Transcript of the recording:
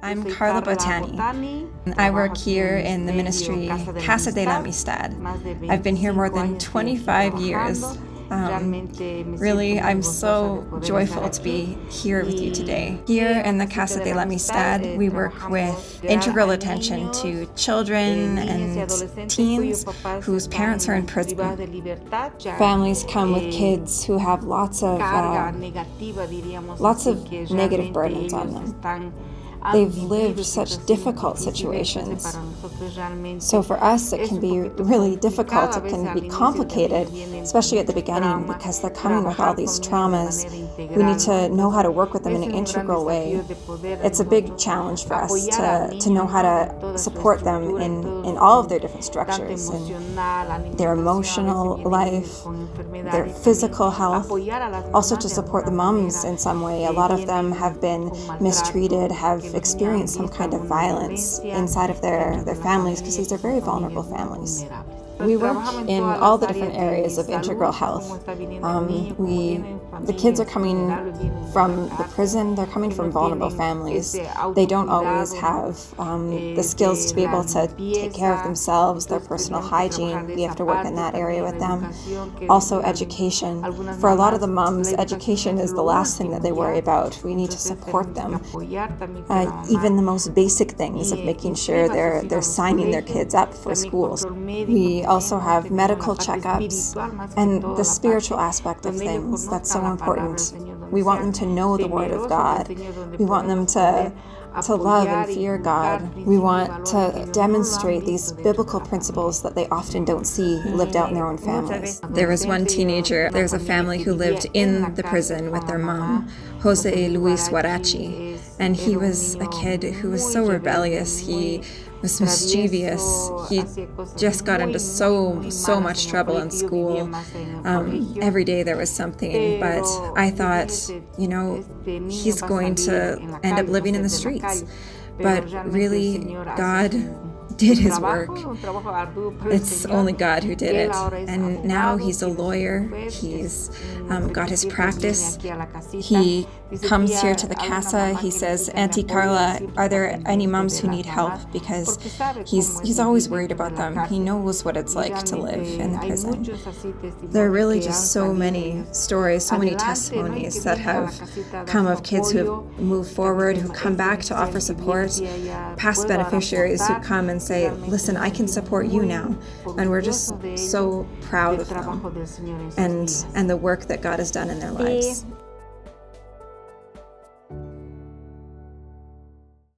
I'm Carla Botani. I work here in the ministry Casa de la Amistad. I've been here more than 25 years. Really, I'm so joyful to be here with you today. Here in the Casa de la Amistad, we work with integral attention to children and teens whose parents are in prison. Families come with kids who have lots of negative burdens on them. They've lived such difficult situations. So for us, it can be really difficult. It can be complicated, especially at the beginning, because they're coming with all these traumas. We need to know how to work with them in an integral way. It's a big challenge for us to know how to support them in all of their different structures, in their emotional life, their physical health, also to support the moms in some way. A lot of them have been mistreated, have experienced some kind of violence inside of their families, because these are very vulnerable families. We work in all the different areas of integral health. The kids are coming from the prison, they're coming from vulnerable families. They don't always have the skills to be able to take care of themselves, their personal hygiene. We have to work in that area with them. Also education. For a lot of the moms, education is the last thing that they worry about. We need to support them. Even the most basic things of making sure they're signing their kids up for schools. We also have medical checkups and the spiritual aspect of things. That's so important. We want them to know the Word of God. We want them to love and fear God. We want to demonstrate these biblical principles that they often don't see lived out in their own families. There was one teenager, there's a family who lived in the prison with their mom, Jose Luis Huarachi, and he was a kid who was so rebellious. He was mischievous. He just got into so much trouble in school. Every day there was something, but I thought, he's going to end up living in the streets. But really, God did his work. It's only God who did it. And now he's a lawyer. He's got his practice. He comes here to the Casa. He says, Auntie Carla, are there any moms who need help? Because he's always worried about them. He knows what it's like to live in the prison. There are really just so many stories, so many testimonies that have come of kids who have moved forward, who come back to offer support, past beneficiaries who come and say, listen, I can support you now. And we're just so proud of them and the work that God has done in their lives.